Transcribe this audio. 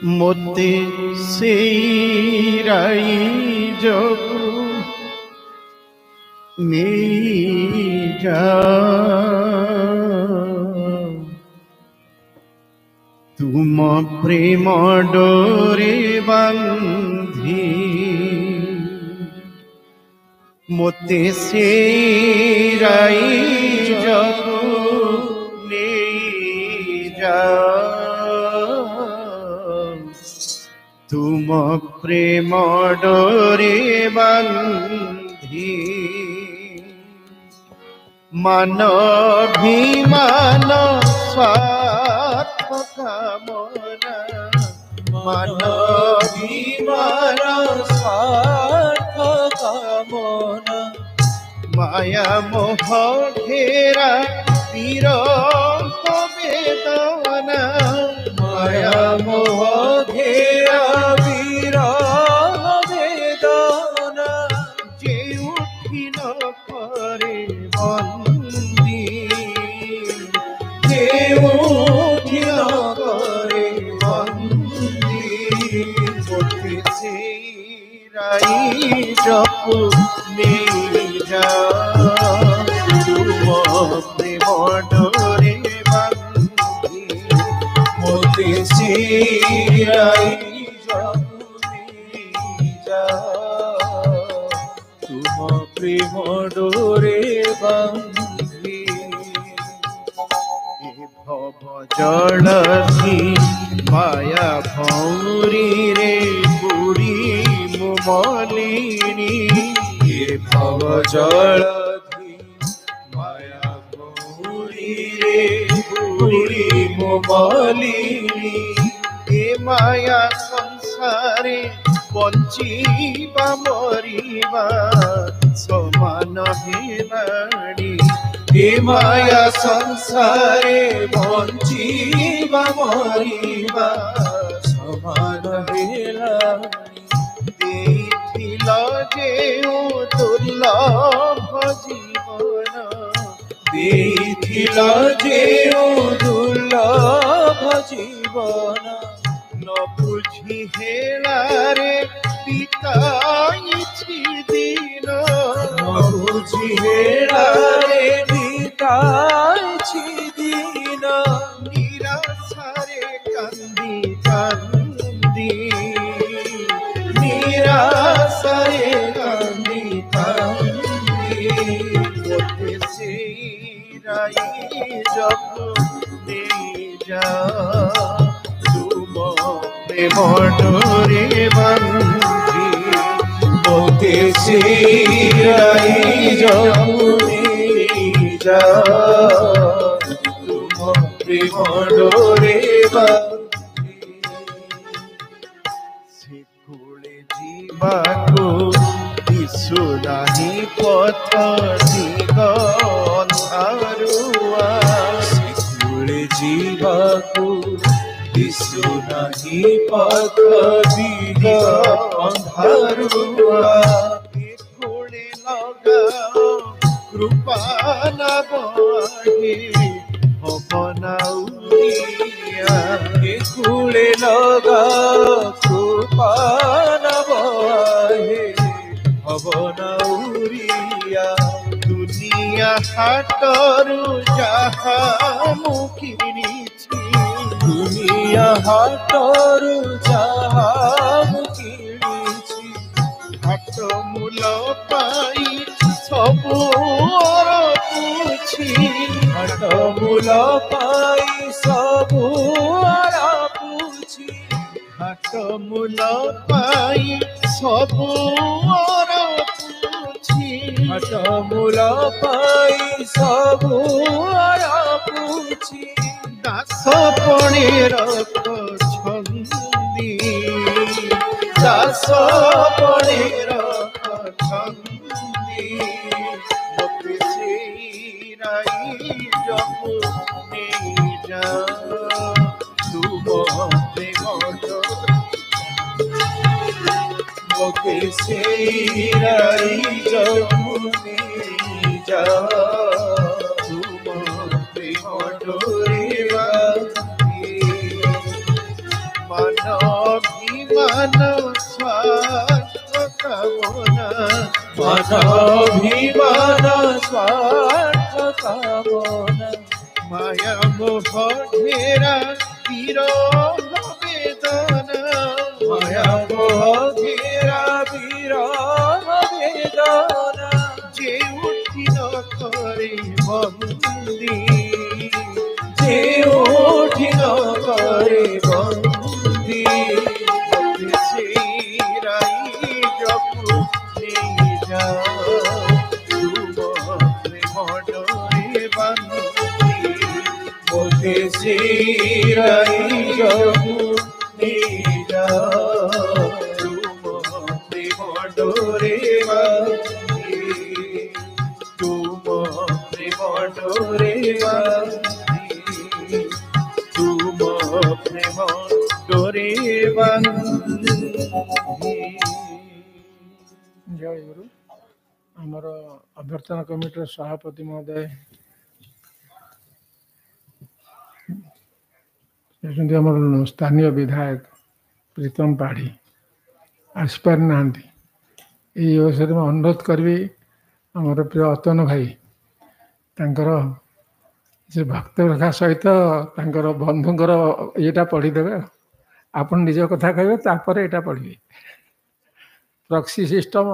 ମୋତେ ସେଇ ରାଇଜକୁ ନେଇଯା, ତୁମ ପ୍ରେମ ଡୋରେ ବାନ୍ଧି ମୋତେ ସେଇ ରାଇଜକୁ ନେଇଯା, ତୁମ ପ୍ରେମ ଡୋରେ ବାନ୍ଧି। ମାନଭିମାନ ସ୍ୱାର୍ଥ କାମନା, ମାନଭିମାନ স্বার্থ কামনা, মায়া মোহ ঘেরা বিরহ বেদনা, মায়া মোহ ঘেরা বিরহ বেদনা, যে উঠিল করে বন্দি, যে উঠিল করে বন্দি, মোতে সেই রাইজକୁ নেইযা, তুম প্রেম ডোরে বান্ধি। মোতে সেই রাইজକୁ নেইযা, তুম প্রেম ডোরে বান্ধি। এ ভব জলধি মায়া ভৌরি রে বুড়ি মলিনী, এ ভব জলধি মায়া গৌরী রে বুড়ি মোমালিনী, এ মায়া সংসারে বঞ্চিবা মরিবা সমান হেলাড়ি, এ মায়া সংসারে বঞ্চিবা মরিবা সমান হেলানি, ଦେଇଥିଲ ଯେଉଁ ଦୁର୍ଲଭ ଜୀବନ, ଦେଇଥିଲ ଯେଉଁ ଦୁର୍ଲଭ ଜୀବନ, ନ ବୁଝି ହେଳାରେ ବିତାଇଛି ଦିନ, ନ ବୁଝି ହେଳାରେ ବିତାଇଛି ଦିନ, ନିରାଶାରେ କାନ୍ଦି କାନ୍ଦି, ନିରାଶାରେ କାନ୍ଦି କାନ୍ଦି, ମୋତେ ସେଇ ରାଇଜକୁ ନେଇଯା, ତୁମ ପ୍ରେମ ଡୋରେ ବାନ୍ଧି। মোতে সেই রাইজକୁ নেইযা, তুম প্রেম ডোরে বান্ধি। ସେ କୋଳେ ଯିବାକୁ ଦିଶୁ ନାହିଁ ପଥ ଦିଗ ଅନ୍ଧାରୁଆ, ସେକୁଳେ ଯିବାକୁ ଦିଶୁ ନାହିଁ ପଥ ଦିଗ ଅନ୍ଧାରୁଆ, ଏ କୋଳେ ଲଗାଅ କୃପା ନବହେ ହବ ନାଉରିଆ, ଏ କୁଳେ ଲଗା କୃପା ନବହେ ହବ ନାଉରିଆ, ଦୁନିଆ ହାଟରୁ ଯାହା ମୁଁ କିଣିଛି, ଦୁନିଆ ହାଟରୁ ଯାହା ମୁଁ କିଣିଛି, ହାଟ ମୂଲ ପାଇ ସବୁ ଅରପୁଛି, ହାଟ ମୂଲ ପାଇ ସବୁ ଆରାପୁଛି, ହାଟ ମୂଲ ପାଇ ସବୁ ଅରପୁଛି, ହାଟ ମୂଲ ପାଇ ସବୁ ଆରାପୁଛି, ଦାସ ପଣେ ରଖନ୍ତି, ଦାସ ପଣେ ରଖନ୍ତି, ମୋତେ ସେଇ ରାଇଜକୁ ନେଇଯା, ତୁମ ପ୍ରେମ ଡୋରେ, মোতে সেই রাইজକୁ নেইযা, ତୁମ প্রেম ডোরে বান্ধি। ମାନ স্বাভিমান স্বার্থ কামনা মায়া মোহ ঘেরা বিরহ বেদনা মায়া মোহ ঘেরা বিরহ বেদনা যে উঠিল করে বন্দি যে উঠিল করে বন্দি সেই রাই যখন যা মডরে বান্ধি ওতে শিরাই জগু নিজা মডরে বান্ধি মডরে বান্ধি প্রেম ডোরে বান্ধি। ଜୟ ଗୁରୁ। ଆମର ଅଭ୍ୟର୍ଥନା କମିଟିର ସଭାପତି ମହୋଦୟ ହେଉଛନ୍ତି ଆମର ସ୍ଥାନୀୟ ବିଧାୟକ ପ୍ରୀତମ ପାଢ଼ୀ, ଆସିପାରିନାହାନ୍ତି। ଏହି ଅବସରରେ ମୁଁ ଅନୁରୋଧ କରିବି ଆମର ପ୍ରିୟ ଅତନ ଭାଇ ତାଙ୍କର ସେ ଭକ୍ତ ରେଖା ସହିତ ତାଙ୍କର ବନ୍ଧୁଙ୍କର ଇଏଟା ପଢ଼ିଦେବେ। ଆପଣ ନିଜ କଥା କହିବେ, ତାପରେ ଏଇଟା ପଢ଼ିବେ। Proxy system.